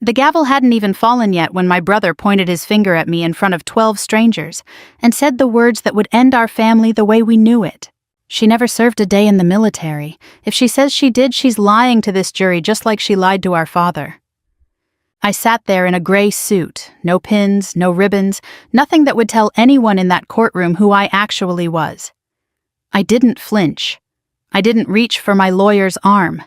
The gavel hadn't even fallen yet when my brother pointed his finger at me in front of 12 strangers and said the words that would end our family the way we knew it. She never served a day in the military. If she says she did, she's lying to this jury just like she lied to our father. I sat there in a gray suit, no pins, no ribbons, nothing that would tell anyone in that courtroom who I actually was. I didn't flinch. I didn't reach for my lawyer's arm.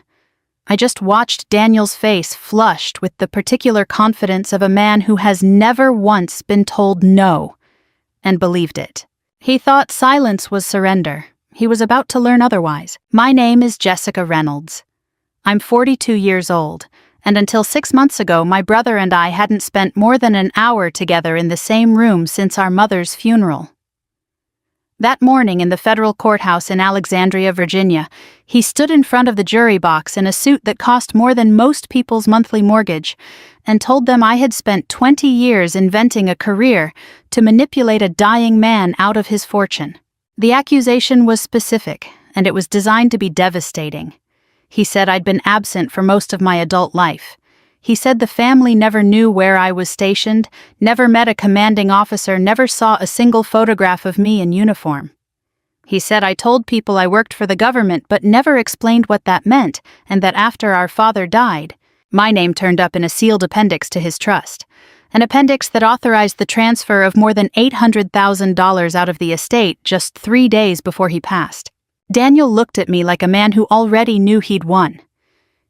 I just watched Daniel's face flushed with the particular confidence of a man who has never once been told no, and believed it. He thought silence was surrender. He was about to learn otherwise. My name is Jessica Reynolds. I'm 42 years old, and until 6 months ago, my brother and I hadn't spent more than an hour together in the same room since our mother's funeral. That morning in the federal courthouse in Alexandria, Virginia, he stood in front of the jury box in a suit that cost more than most people's monthly mortgage and told them I had spent 20 years inventing a career to manipulate a dying man out of his fortune. The accusation was specific, and it was designed to be devastating. He said I'd been absent for most of my adult life. He said the family never knew where I was stationed, never met a commanding officer, never saw a single photograph of me in uniform. He said I told people I worked for the government but never explained what that meant, and that after our father died, my name turned up in a sealed appendix to his trust, an appendix that authorized the transfer of more than $800,000 out of the estate just 3 days before he passed. Daniel looked at me like a man who already knew he'd won.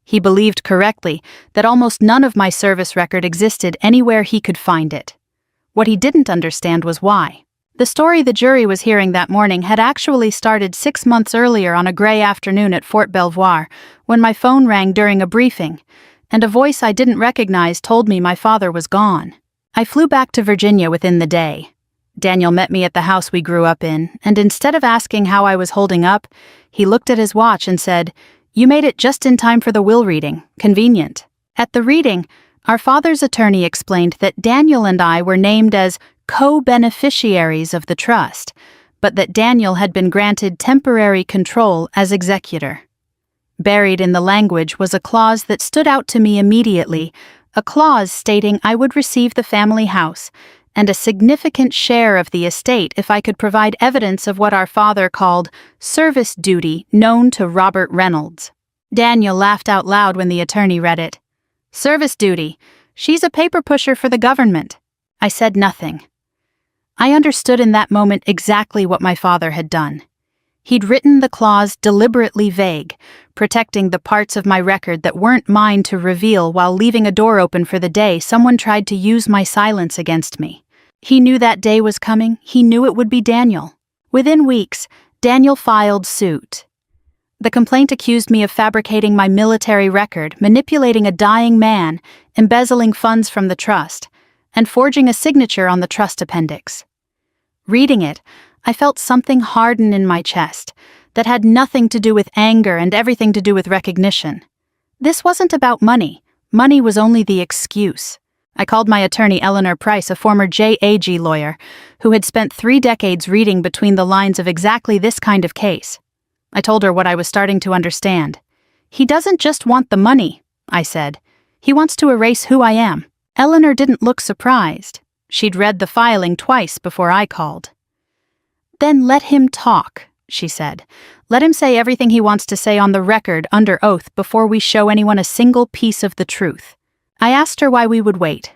He believed correctly that almost none of my service record existed anywhere he could find it. What he didn't understand was why. The story the jury was hearing that morning had actually started 6 months earlier on a gray afternoon at Fort Belvoir, when my phone rang during a briefing, and a voice I didn't recognize told me my father was gone. I flew back to Virginia within the day. Daniel met me at the house we grew up in, and instead of asking how I was holding up, he looked at his watch and said, "You made it just in time for the will reading. Convenient." At the reading, our father's attorney explained that Daniel and I were named as co-beneficiaries of the trust, but that Daniel had been granted temporary control as executor. Buried in the language was a clause that stood out to me immediately, a clause stating I would receive the family house and a significant share of the estate if I could provide evidence of what our father called service duty known to Robert Reynolds. Daniel laughed out loud when the attorney read it. "Service duty. She's a paper pusher for the government." I said nothing. I understood in that moment exactly what my father had done. He'd written the clause deliberately vague, protecting the parts of my record that weren't mine to reveal while leaving a door open for the day someone tried to use my silence against me. He knew that day was coming. He knew it would be Daniel. Within weeks, Daniel filed suit. The complaint accused me of fabricating my military record, manipulating a dying man, embezzling funds from the trust, and forging a signature on the trust appendix. Reading it, I felt something harden in my chest that had nothing to do with anger and everything to do with recognition. This wasn't about money. Money was only the excuse. I called my attorney Eleanor Price, a former JAG lawyer, who had spent 3 decades reading between the lines of exactly this kind of case. I told her what I was starting to understand. "He doesn't just want the money," I said. "He wants to erase who I am." Eleanor didn't look surprised. She'd read the filing twice before I called. "Then let him talk," she said. "Let him say everything he wants to say on the record under oath before we show anyone a single piece of the truth." I asked her why we would wait.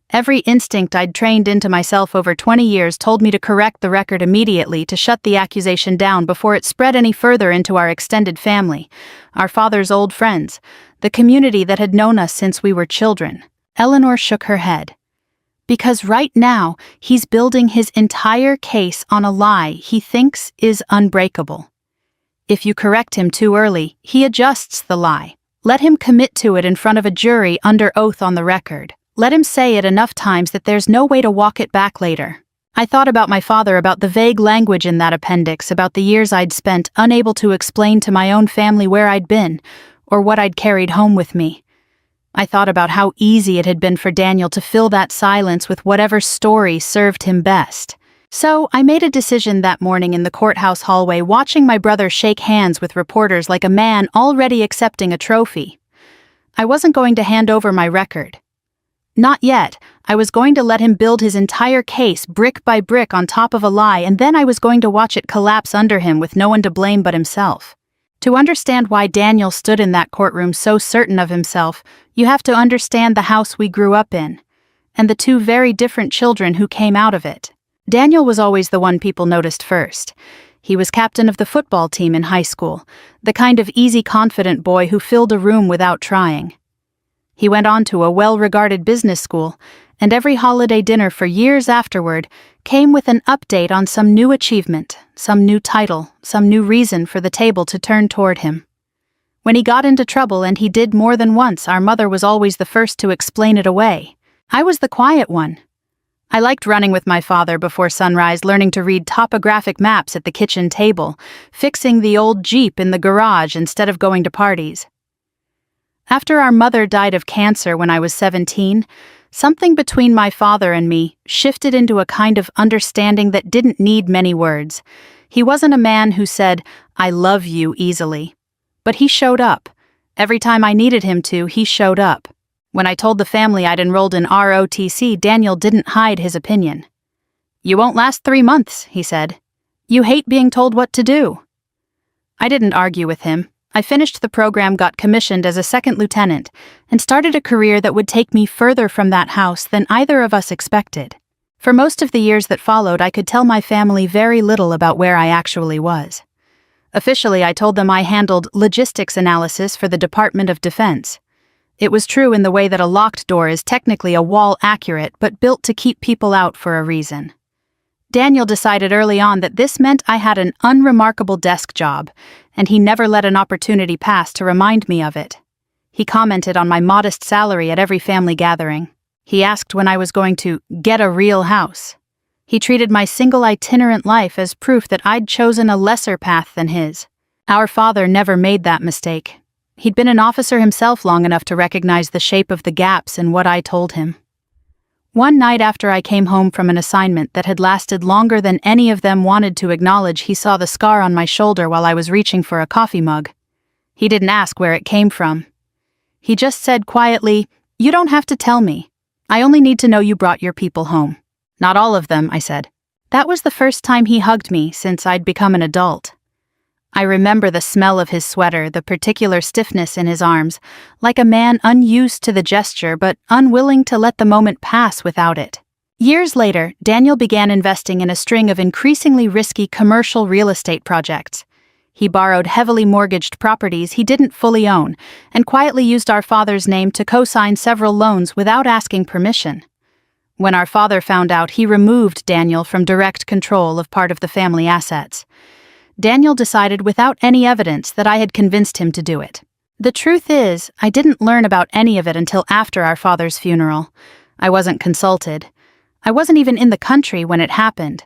Every instinct I'd trained into myself over 20 years told me to correct the record immediately, to shut the accusation down before it spread any further into our extended family, our father's old friends, the community that had known us since we were children. Eleanor shook her head. "Because right now, he's building his entire case on a lie he thinks is unbreakable. If you correct him too early, he adjusts the lie. Let him commit to it in front of a jury under oath on the record. Let him say it enough times that there's no way to walk it back later." I thought about my father, about the vague language in that appendix, about the years I'd spent unable to explain to my own family where I'd been or what I'd carried home with me. I thought about how easy it had been for Daniel to fill that silence with whatever story served him best. So I made a decision that morning in the courthouse hallway, watching my brother shake hands with reporters like a man already accepting a trophy. I wasn't going to hand over my record. Not yet. I was going to let him build his entire case brick by brick on top of a lie, and then I was going to watch it collapse under him with no one to blame but himself. To understand why Daniel stood in that courtroom so certain of himself, you have to understand the house we grew up in, and the two very different children who came out of it. Daniel was always the one people noticed first. He was captain of the football team in high school, the kind of easy, confident boy who filled a room without trying. He went on to a well-regarded business school, and every holiday dinner for years afterward came with an update on some new achievement, some new title, some new reason for the table to turn toward him. When he got into trouble, and he did more than once, our mother was always the first to explain it away. I was the quiet one. I liked running with my father before sunrise, learning to read topographic maps at the kitchen table, fixing the old Jeep in the garage instead of going to parties. After our mother died of cancer when I was 17, something between my father and me shifted into a kind of understanding that didn't need many words. He wasn't a man who said, "I love you," easily. But he showed up. Every time I needed him to, he showed up. When I told the family I'd enrolled in ROTC, Daniel didn't hide his opinion. "You won't last 3 months," he said. "You hate being told what to do." I didn't argue with him. I finished the program, got commissioned as a second lieutenant, and started a career that would take me further from that house than either of us expected. For most of the years that followed, I could tell my family very little about where I actually was. Officially, I told them I handled logistics analysis for the Department of Defense. It was true in the way that a locked door is technically a wall accurate, but built to keep people out for a reason. Daniel decided early on that this meant I had an unremarkable desk job, and he never let an opportunity pass to remind me of it. He commented on my modest salary at every family gathering. He asked when I was going to get a real house. He treated my single itinerant life as proof that I'd chosen a lesser path than his. Our father never made that mistake. He'd been an officer himself long enough to recognize the shape of the gaps in what I told him. One night after I came home from an assignment that had lasted longer than any of them wanted to acknowledge, he saw the scar on my shoulder while I was reaching for a coffee mug. He didn't ask where it came from. He just said quietly, "You don't have to tell me. I only need to know you brought your people home." "Not all of them," I said. That was the first time he hugged me since I'd become an adult. I remember the smell of his sweater, the particular stiffness in his arms, like a man unused to the gesture but unwilling to let the moment pass without it. Years later, Daniel began investing in a string of increasingly risky commercial real estate projects. He borrowed heavily mortgaged properties he didn't fully own, and quietly used our father's name to co-sign several loans without asking permission. When our father found out, he removed Daniel from direct control of part of the family assets. Daniel decided without any evidence that I had convinced him to do it. The truth is, I didn't learn about any of it until after our father's funeral. I wasn't consulted. I wasn't even in the country when it happened.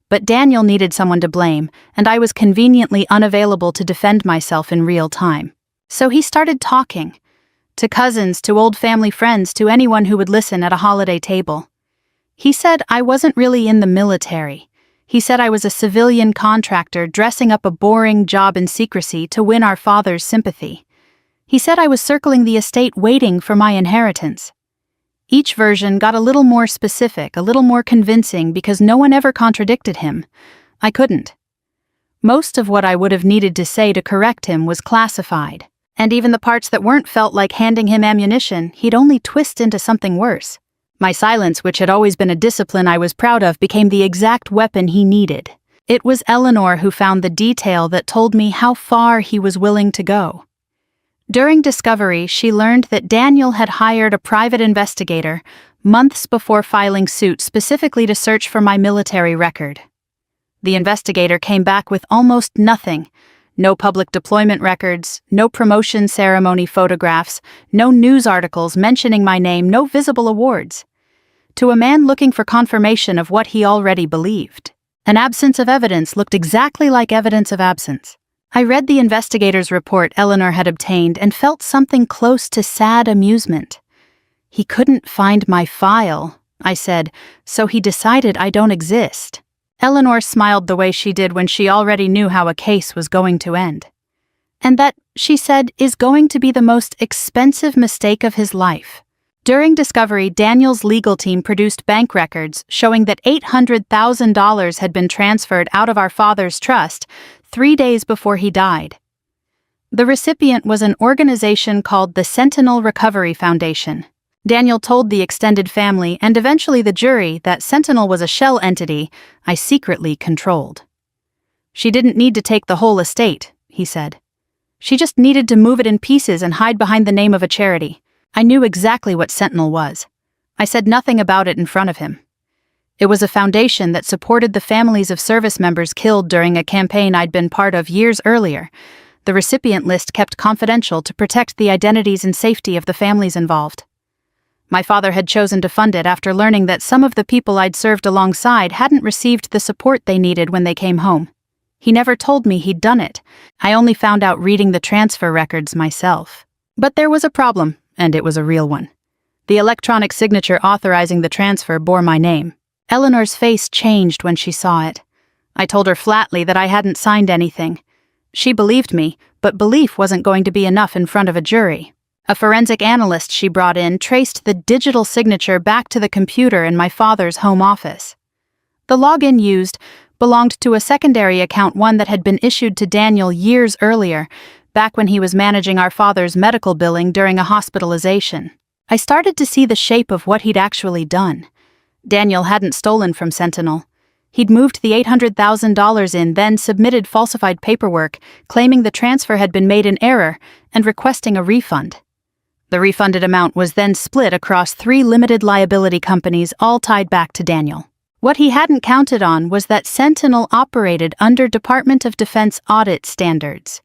But Daniel needed someone to blame, and I was conveniently unavailable to defend myself in real time. So he started talking. To cousins, to old family friends, to anyone who would listen at a holiday table. He said I wasn't really in the military. He said I was a civilian contractor dressing up a boring job in secrecy to win our father's sympathy. He said I was circling the estate waiting for my inheritance. Each version got a little more specific, a little more convincing, because no one ever contradicted him. I couldn't. Most of what I would have needed to say to correct him was classified, and even the parts that weren't felt like handing him ammunition, he'd only twist into something worse. My silence, which had always been a discipline I was proud of, became the exact weapon he needed. It was Eleanor who found the detail that told me how far he was willing to go. During discovery, she learned that Daniel had hired a private investigator months before filing suit specifically to search for my military record. The investigator came back with almost nothing. No public deployment records, no promotion ceremony photographs, no news articles mentioning my name, no visible awards. To a man looking for confirmation of what he already believed, an absence of evidence looked exactly like evidence of absence. I read the investigator's report Eleanor had obtained and felt something close to sad amusement. "He couldn't find my file," I said, "so he decided I don't exist." Eleanor smiled the way she did when she already knew how a case was going to end. "And that," she said, "is going to be the most expensive mistake of his life. During discovery, Daniel's legal team produced bank records showing that $800,000 had been transferred out of our father's trust 3 days before he died. The recipient was an organization called the Sentinel Recovery Foundation. Daniel told the extended family and eventually the jury that Sentinel was a shell entity I secretly controlled. She didn't need to take the whole estate, he said. She just needed to move it in pieces and hide behind the name of a charity. I knew exactly what Sentinel was. I said nothing about it in front of him. It was a foundation that supported the families of service members killed during a campaign I'd been part of years earlier. The recipient list kept confidential to protect the identities and safety of the families involved. My father had chosen to fund it after learning that some of the people I'd served alongside hadn't received the support they needed when they came home. He never told me he'd done it. I only found out reading the transfer records myself. But there was a problem, and it was a real one. The electronic signature authorizing the transfer bore my name. Eleanor's face changed when she saw it. I told her flatly that I hadn't signed anything. She believed me, but belief wasn't going to be enough in front of a jury. A forensic analyst she brought in traced the digital signature back to the computer in my father's home office. The login used belonged to a secondary account, one that had been issued to Daniel years earlier, back when he was managing our father's medical billing during a hospitalization. I started to see the shape of what he'd actually done. Daniel hadn't stolen from Sentinel. He'd moved the $800,000 in, then submitted falsified paperwork, claiming the transfer had been made in error and requesting a refund. The refunded amount was then split across 3 limited liability companies, all tied back to Daniel. What he hadn't counted on was that Sentinel operated under Department of Defense audit standards.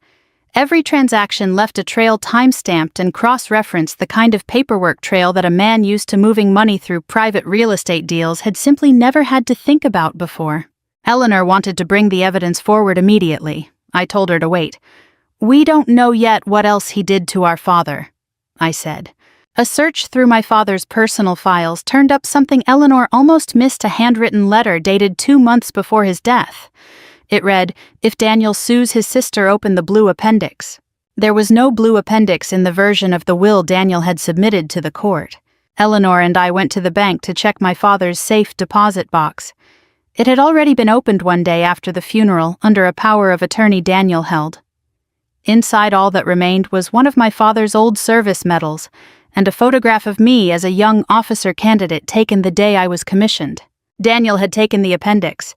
Every transaction left a trail time-stamped and cross-referenced the kind of paperwork trail that a man used to moving money through private real estate deals had simply never had to think about before. Eleanor wanted to bring the evidence forward immediately. I told her to wait. "We don't know yet what else he did to our father," I said. A search through my father's personal files turned up something Eleanor almost missed: a handwritten letter dated 2 months before his death. It read, "If Daniel sues his sister, open the blue appendix." There was no blue appendix in the version of the will Daniel had submitted to the court. Eleanor and I went to the bank to check my father's safe deposit box. It had already been opened one day after the funeral under a power of attorney Daniel held. Inside, all that remained was one of my father's old service medals and a photograph of me as a young officer candidate taken the day I was commissioned. Daniel had taken the appendix.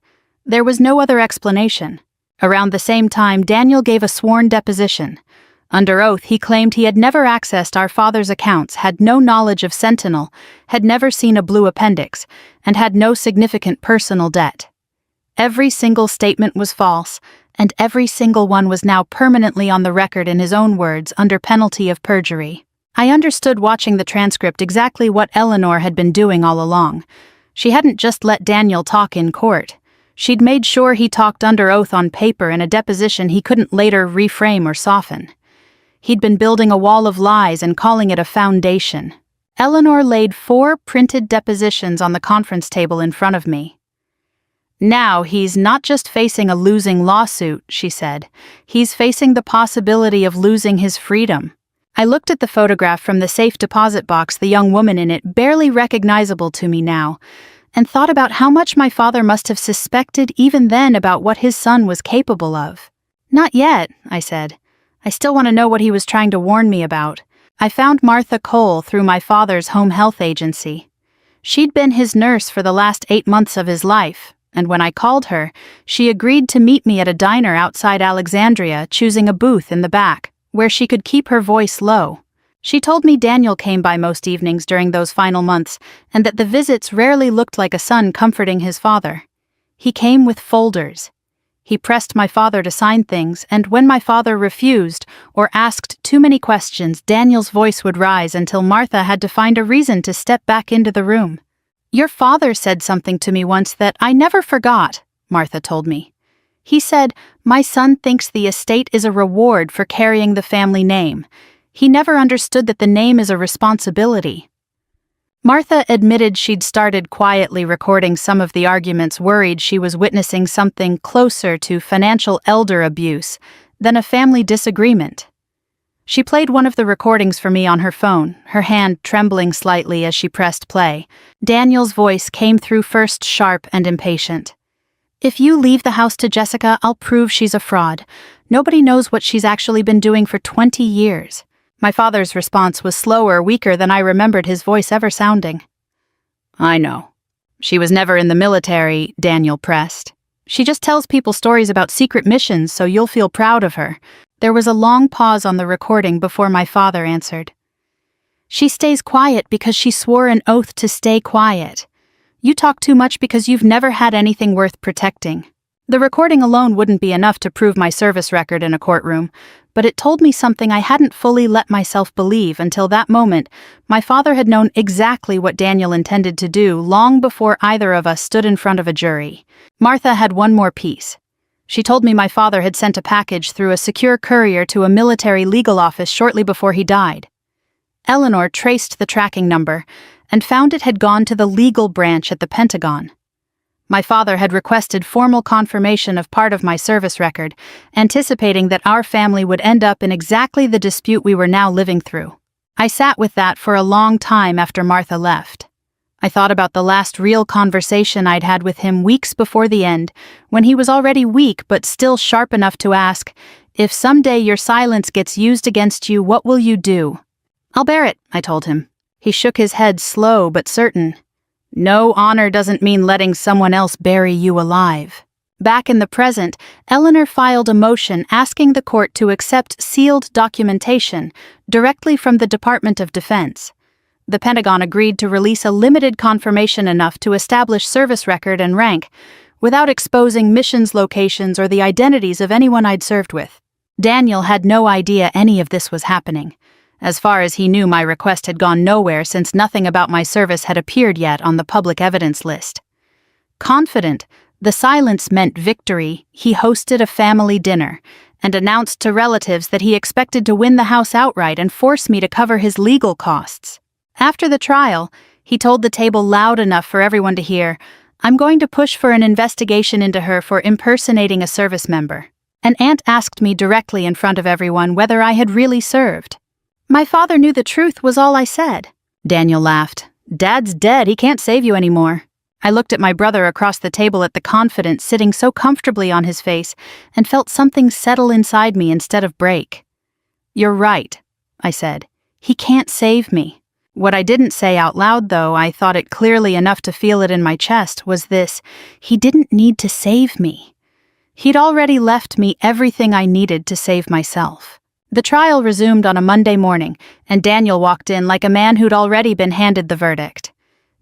There was no other explanation. Around the same time, Daniel gave a sworn deposition. Under oath, he claimed he had never accessed our father's accounts, had no knowledge of Sentinel, had never seen a blue appendix, and had no significant personal debt. Every single statement was false, and every single one was now permanently on the record in his own words under penalty of perjury. I understood watching the transcript exactly what Eleanor had been doing all along. She hadn't just let Daniel talk in court. She'd made sure he talked under oath on paper in a deposition he couldn't later reframe or soften. He'd been building a wall of lies and calling it a foundation. Eleanor laid 4 printed depositions on the conference table in front of me. "Now he's not just facing a losing lawsuit," she said. "He's facing the possibility of losing his freedom." I looked at the photograph from the safe deposit box, the young woman in it, barely recognizable to me now, and thought about how much my father must have suspected even then about what his son was capable of. "Not yet," I said. "I still want to know what he was trying to warn me about." I found Martha Cole through my father's home health agency. She'd been his nurse for the last 8 months of his life, and when I called her, she agreed to meet me at a diner outside Alexandria, choosing a booth in the back, where she could keep her voice low. She told me Daniel came by most evenings during those final months, and that the visits rarely looked like a son comforting his father. He came with folders. He pressed my father to sign things, and when my father refused or asked too many questions, Daniel's voice would rise until Martha had to find a reason to step back into the room. "Your father said something to me once that I never forgot," Martha told me. "He said, 'My son thinks the estate is a reward for carrying the family name. He never understood that the name is a responsibility.'" Martha admitted she'd started quietly recording some of the arguments, worried she was witnessing something closer to financial elder abuse than a family disagreement. She played one of the recordings for me on her phone, her hand trembling slightly as she pressed play. Daniel's voice came through first sharp and impatient. "If you leave the house to Jessica, I'll prove she's a fraud. Nobody knows what she's actually been doing for 20 years. My father's response was slower, weaker than I remembered his voice ever sounding. "I know. She was never in the military," Daniel pressed. "She just tells people stories about secret missions so you'll feel proud of her." There was a long pause on the recording before my father answered. "She stays quiet because she swore an oath to stay quiet. You talk too much because you've never had anything worth protecting." The recording alone wouldn't be enough to prove my service record in a courtroom, but it told me something I hadn't fully let myself believe until that moment. My father had known exactly what Daniel intended to do long before either of us stood in front of a jury. Martha had one more piece. She told me my father had sent a package through a secure courier to a military legal office shortly before he died. Eleanor traced the tracking number and found it had gone to the legal branch at the Pentagon. My father had requested formal confirmation of part of my service record, anticipating that our family would end up in exactly the dispute we were now living through. I sat with that for a long time after Martha left. I thought about the last real conversation I'd had with him weeks before the end, when he was already weak but still sharp enough to ask, "If someday your silence gets used against you, what will you do?" "I'll bear it," I told him. He shook his head, slow but certain. "No honor doesn't mean letting someone else bury you alive." Back in the present, Eleanor filed a motion asking the court to accept sealed documentation directly from the Department of Defense. The Pentagon agreed to release a limited confirmation enough to establish service record and rank, without exposing missions locations or the identities of anyone I'd served with. Daniel had no idea any of this was happening. As far as he knew, my request had gone nowhere since nothing about my service had appeared yet on the public evidence list. Confident the silence meant victory, he hosted a family dinner and announced to relatives that he expected to win the house outright and force me to cover his legal costs. After the trial, he told the table loud enough for everyone to hear, "I'm going to push for an investigation into her for impersonating a service member." An aunt asked me directly in front of everyone whether I had really served. "My father knew the truth was all I said." Daniel laughed. "Dad's dead, he can't save you anymore." I looked at my brother across the table at the confidence sitting so comfortably on his face and felt something settle inside me instead of break. "You're right," I said. "He can't save me." What I didn't say out loud, though I thought it clearly enough to feel it in my chest, was this: he didn't need to save me. He'd already left me everything I needed to save myself. The trial resumed on a Monday morning, and Daniel walked in like a man who'd already been handed the verdict.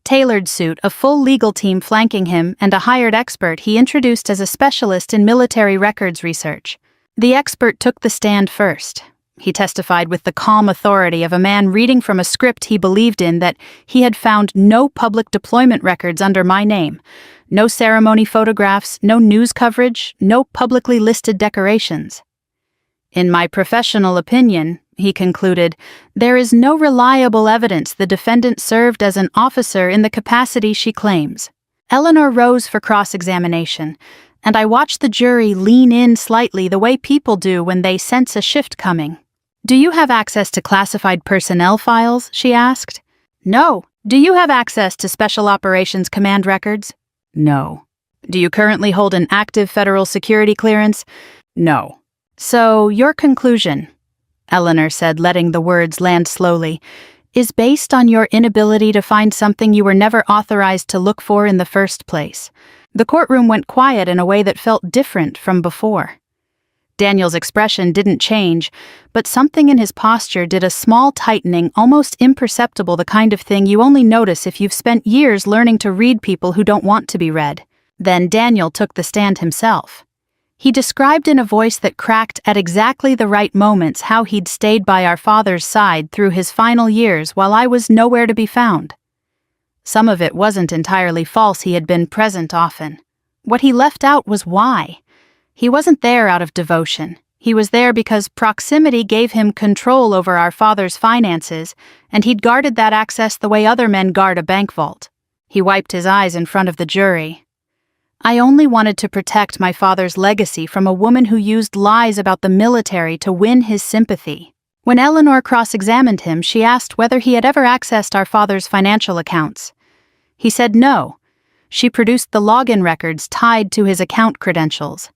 Tailored suit, a full legal team flanking him, and a hired expert he introduced as a specialist in military records research. The expert took the stand first. He testified with the calm authority of a man reading from a script he believed in that he had found no public deployment records under my name, no ceremony photographs, no news coverage, no publicly listed decorations. "In my professional opinion," he concluded, "there is no reliable evidence the defendant served as an officer in the capacity she claims." Eleanor rose for cross-examination, and I watched the jury lean in slightly the way people do when they sense a shift coming. "Do you have access to classified personnel files?" she asked. "No." "Do you have access to Special Operations Command records?" "No." "Do you currently hold an active federal security clearance?" "No." "So, your conclusion," Eleanor said, letting the words land slowly, "is based on your inability to find something you were never authorized to look for in the first place." The courtroom went quiet in a way that felt different from before. Daniel's expression didn't change, but something in his posture did a small tightening, almost imperceptible, the kind of thing you only notice if you've spent years learning to read people who don't want to be read. Then Daniel took the stand himself. He described in a voice that cracked at exactly the right moments how he'd stayed by our father's side through his final years while I was nowhere to be found. Some of it wasn't entirely false. He had been present often. What he left out was why. He wasn't there out of devotion. He was there because proximity gave him control over our father's finances, and he'd guarded that access the way other men guard a bank vault. He wiped his eyes in front of the jury. "I only wanted to protect my father's legacy from a woman who used lies about the military to win his sympathy." When Eleanor cross-examined him, she asked whether he had ever accessed our father's financial accounts. He said no. She produced the login records tied to his account credentials.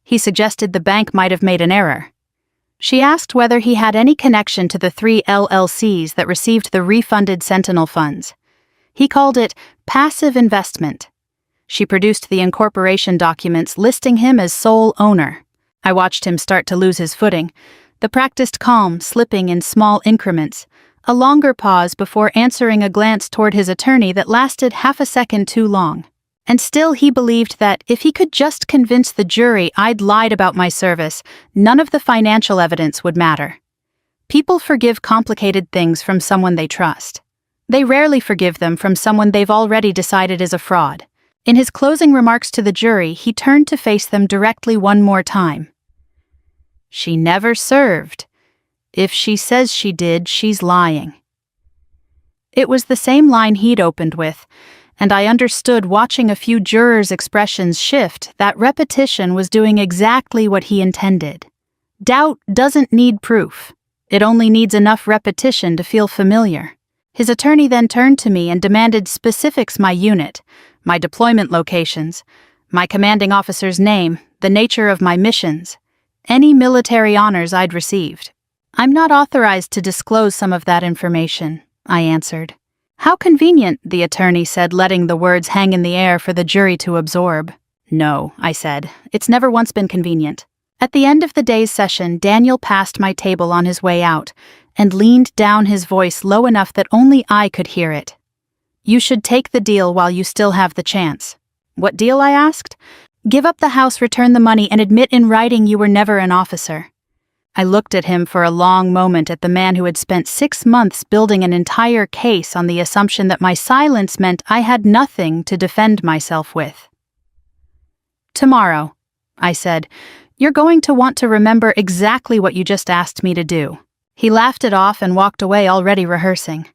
He suggested the bank might have made an error. She asked whether he had any connection to the 3 LLCs that received the refunded Sentinel funds. He called it passive investment. She produced the incorporation documents listing him as sole owner. I watched him start to lose his footing, the practiced calm slipping in small increments, a longer pause before answering a glance toward his attorney that lasted half a second too long. And still he believed that if he could just convince the jury I'd lied about my service, none of the financial evidence would matter. People forgive complicated things from someone they trust. They rarely forgive them from someone they've already decided is a fraud. In his closing remarks to the jury, he turned to face them directly one more time. She never served. If she says she did, she's lying. It was the same line he'd opened with, and I understood watching a few jurors' expressions shift that repetition was doing exactly what he intended. Doubt doesn't need proof. It only needs enough repetition to feel familiar. His attorney then turned to me and demanded specifics: my unit, my deployment locations, my commanding officer's name, the nature of my missions, any military honors I'd received. I'm not authorized to disclose some of that information, I answered. How convenient, the attorney said, letting the words hang in the air for the jury to absorb. No, I said, it's never once been convenient. At the end of the day's session, Daniel passed my table on his way out and leaned down, his voice low enough that only I could hear it. You should take the deal while you still have the chance. What deal? I asked. Give up the house, return the money, and admit in writing you were never an officer. I looked at him for a long moment, at the man who had spent 6 months building an entire case on the assumption that my silence meant I had nothing to defend myself with. Tomorrow, I said, you're going to want to remember exactly what you just asked me to do. He laughed it off and walked away, already rehearsing.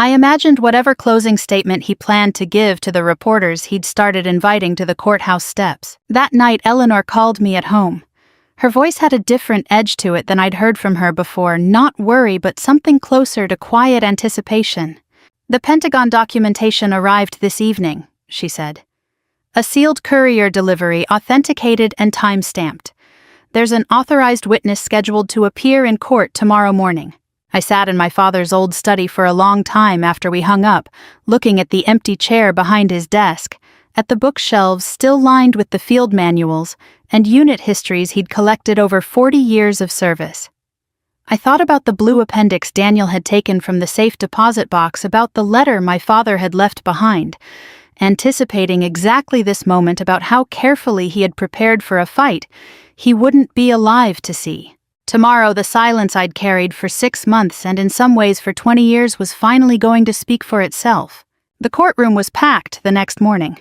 I imagined whatever closing statement he planned to give to the reporters he'd started inviting to the courthouse steps. That night, Eleanor called me at home. Her voice had a different edge to it than I'd heard from her before, not worry, but something closer to quiet anticipation. The Pentagon documentation arrived this evening, she said. A sealed courier delivery, authenticated and time-stamped. There's an authorized witness scheduled to appear in court tomorrow morning. I sat in my father's old study for a long time after we hung up, looking at the empty chair behind his desk, at the bookshelves still lined with the field manuals and unit histories he'd collected over 40 years of service. I thought about the blue appendix Daniel had taken from the safe deposit box, about the letter my father had left behind, anticipating exactly this moment, about how carefully he had prepared for a fight he wouldn't be alive to see. Tomorrow, the silence I'd carried for 6 months and in some ways for 20 years was finally going to speak for itself. The courtroom was packed the next morning.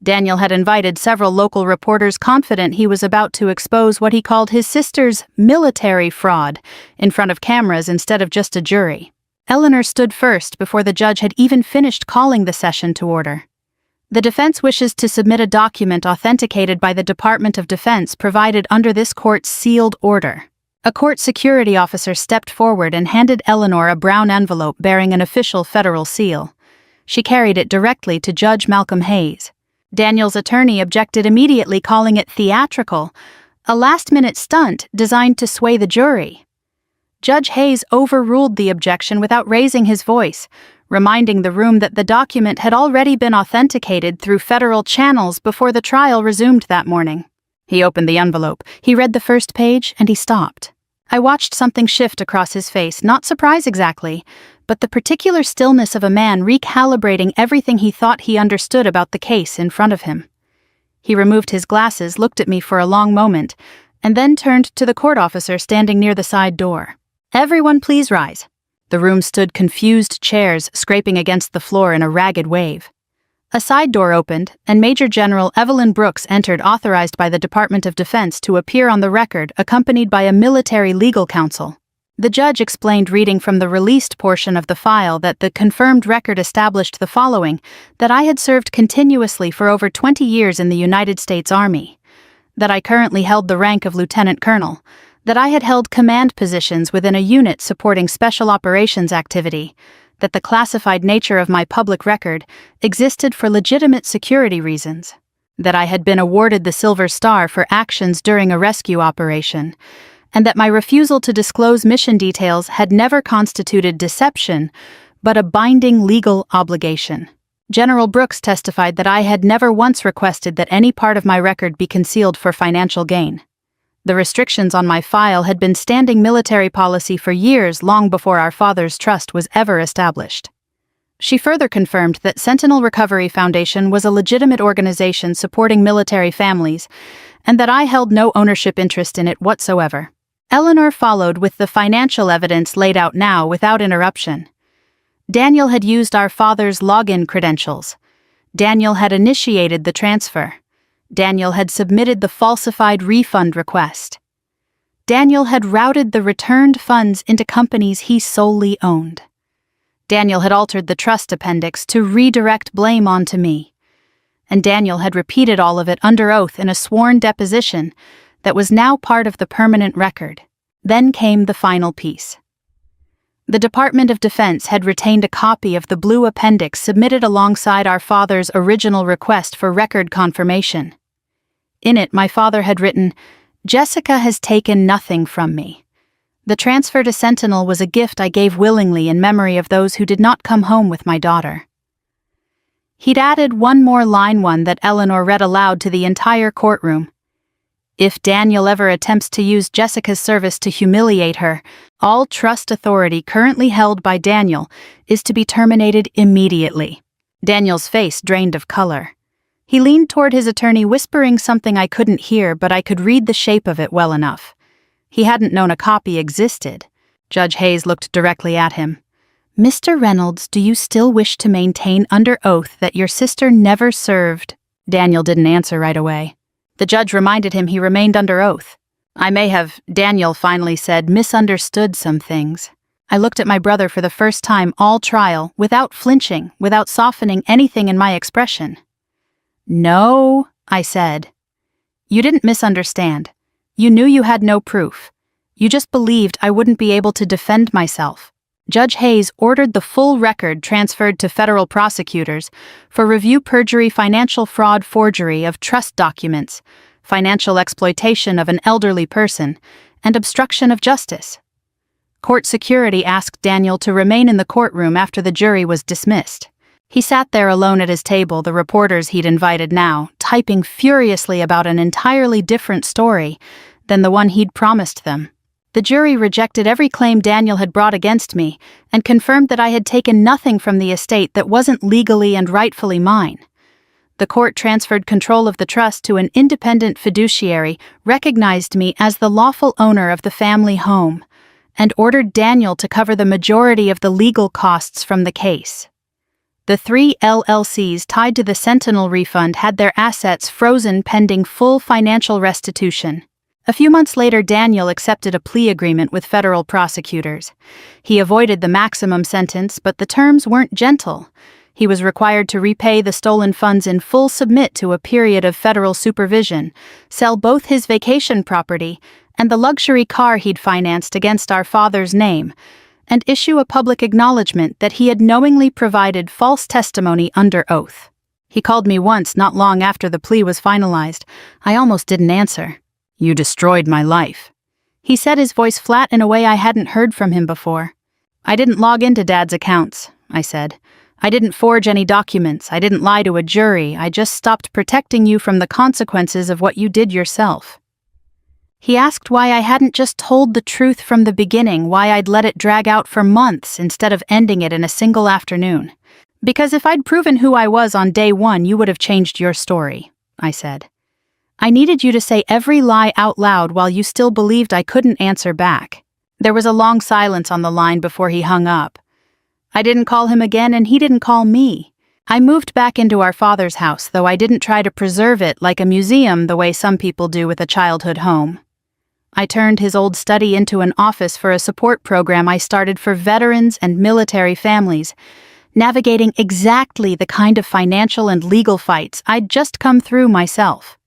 Daniel had invited several local reporters, confident he was about to expose what he called his sister's military fraud in front of cameras instead of just a jury. Eleanor stood first before the judge had even finished calling the session to order. The defense wishes to submit a document authenticated by the Department of Defense provided under this court's sealed order. A court security officer stepped forward and handed Eleanor a brown envelope bearing an official federal seal. She carried it directly to Judge Malcolm Hayes. Daniel's attorney objected immediately, calling it theatrical, a last-minute stunt designed to sway the jury. Judge Hayes overruled the objection without raising his voice, reminding the room that the document had already been authenticated through federal channels before the trial resumed that morning. He opened the envelope, he read the first page, and he stopped. I watched something shift across his face, not surprise exactly, but the particular stillness of a man recalibrating everything he thought he understood about the case in front of him. He removed his glasses, looked at me for a long moment, and then turned to the court officer standing near the side door. Everyone please rise. The room stood confused, chairs scraping against the floor in a ragged wave. A side door opened, and Major General Evelyn Brooks entered, authorized by the Department of Defense to appear on the record, accompanied by a military legal counsel. The judge explained, reading from the released portion of the file, that the confirmed record established the following: that I had served continuously for over 20 years in the United States Army, that I currently held the rank of lieutenant colonel, that I had held command positions within a unit supporting special operations activity, that the classified nature of my public record existed for legitimate security reasons, that I had been awarded the Silver Star for actions during a rescue operation, and that my refusal to disclose mission details had never constituted deception, but a binding legal obligation. General Brooks testified that I had never once requested that any part of my record be concealed for financial gain. The restrictions on my file had been standing military policy for years, long before our father's trust was ever established. She further confirmed that Sentinel Recovery Foundation was a legitimate organization supporting military families, and that I held no ownership interest in it whatsoever. Eleanor followed with the financial evidence laid out now without interruption. Daniel had used our father's login credentials. Daniel had initiated the transfer. Daniel had submitted the falsified refund request. Daniel had routed the returned funds into companies he solely owned. Daniel had altered the trust appendix to redirect blame onto me. And Daniel had repeated all of it under oath in a sworn deposition that was now part of the permanent record. Then came the final piece. The Department of Defense had retained a copy of the blue appendix submitted alongside our father's original request for record confirmation. In it, my father had written, "Jessica has taken nothing from me. The transfer to Sentinel was a gift I gave willingly in memory of those who did not come home with my daughter." He'd added one more line, one that Eleanor read aloud to the entire courtroom. "If Daniel ever attempts to use Jessica's service to humiliate her, all trust authority currently held by Daniel is to be terminated immediately." Daniel's face drained of color. He leaned toward his attorney, whispering something I couldn't hear, but I could read the shape of it well enough. He hadn't known a copy existed. Judge Hayes looked directly at him. "Mr. Reynolds, do you still wish to maintain under oath that your sister never served?" Daniel didn't answer right away. The judge reminded him he remained under oath. "I may have," Daniel finally said, "misunderstood some things." I looked at my brother for the first time all trial, without flinching, without softening anything in my expression. "No," I said. "You didn't misunderstand. You knew you had no proof. You just believed I wouldn't be able to defend myself." Judge Hayes ordered the full record transferred to federal prosecutors for review: perjury, financial fraud, forgery of trust documents, financial exploitation of an elderly person, and obstruction of justice. Court security asked Daniel to remain in the courtroom after the jury was dismissed. He sat there alone at his table, the reporters he'd invited now, typing furiously about an entirely different story than the one he'd promised them. The jury rejected every claim Daniel had brought against me and confirmed that I had taken nothing from the estate that wasn't legally and rightfully mine. The court transferred control of the trust to an independent fiduciary, recognized me as the lawful owner of the family home, and ordered Daniel to cover the majority of the legal costs from the case. The 3 LLCs tied to the Sentinel refund had their assets frozen pending full financial restitution. A few months later, Daniel accepted a plea agreement with federal prosecutors. He avoided the maximum sentence, but the terms weren't gentle. He was required to repay the stolen funds in full, submit to a period of federal supervision, sell both his vacation property and the luxury car he'd financed against our father's name, and issue a public acknowledgement that he had knowingly provided false testimony under oath. He called me once, not long after the plea was finalized. I almost didn't answer. "You destroyed my life," he said, his voice flat in a way I hadn't heard from him before. "I didn't log into Dad's accounts," I said. "I didn't forge any documents. I didn't lie to a jury. I just stopped protecting you from the consequences of what you did yourself." He asked why I hadn't just told the truth from the beginning, why I'd let it drag out for months instead of ending it in a single afternoon. "Because if I'd proven who I was on day one, you would have changed your story," I said. "I needed you to say every lie out loud while you still believed I couldn't answer back." There was a long silence on the line before he hung up. I didn't call him again, and he didn't call me. I moved back into our father's house, though I didn't try to preserve it like a museum the way some people do with a childhood home. I turned his old study into an office for a support program I started for veterans and military families, navigating exactly the kind of financial and legal fights I'd just come through myself.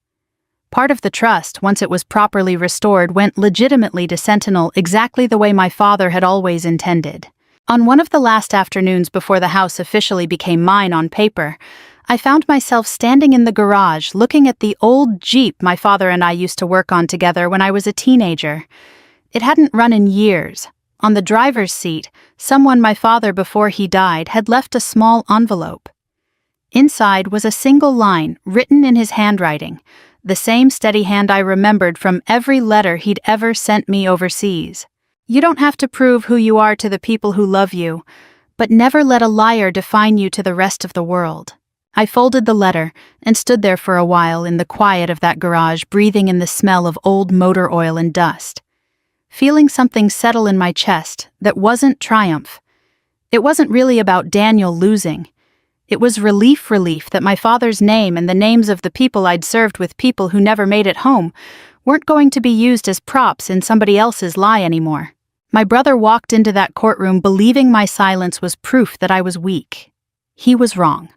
Part of the trust, once it was properly restored, went legitimately to Sentinel exactly the way my father had always intended. On one of the last afternoons before the house officially became mine on paper, I found myself standing in the garage looking at the old Jeep my father and I used to work on together when I was a teenager. It hadn't run in years. On the driver's seat, someone my father before he died had left a small envelope. Inside was a single line written in his handwriting, the same steady hand I remembered from every letter he'd ever sent me overseas. You don't have to prove who you are to the people who love you, but never let a liar define you to the rest of the world. I folded the letter and stood there for a while in the quiet of that garage, breathing in the smell of old motor oil and dust, feeling something settle in my chest that wasn't triumph. It wasn't really about Daniel losing. It was relief that my father's name and the names of the people I'd served with people who never made it home weren't going to be used as props in somebody else's lie anymore. My brother walked into that courtroom believing my silence was proof that I was weak. He was wrong.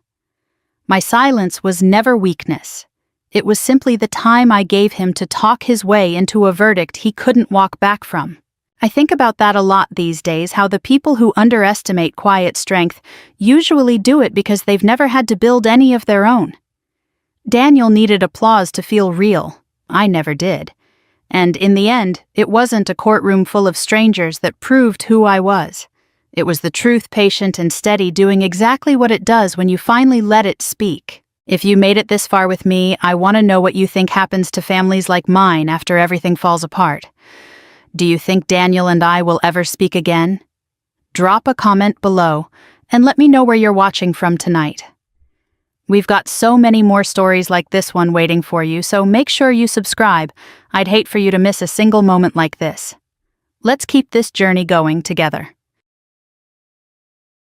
My silence was never weakness. It was simply the time I gave him to talk his way into a verdict he couldn't walk back from. I think about that a lot these days, how the people who underestimate quiet strength usually do it because they've never had to build any of their own. Daniel needed applause to feel real. I never did. And in the end, it wasn't a courtroom full of strangers that proved who I was. It was the truth, patient and steady, doing exactly what it does when you finally let it speak. If you made it this far with me, I want to know what you think happens to families like mine after everything falls apart. Do you think Daniel and I will ever speak again? Drop a comment below and let me know where you're watching from tonight. We've got so many more stories like this one waiting for you, so make sure you subscribe. I'd hate for you to miss a single moment like this. Let's keep this journey going together.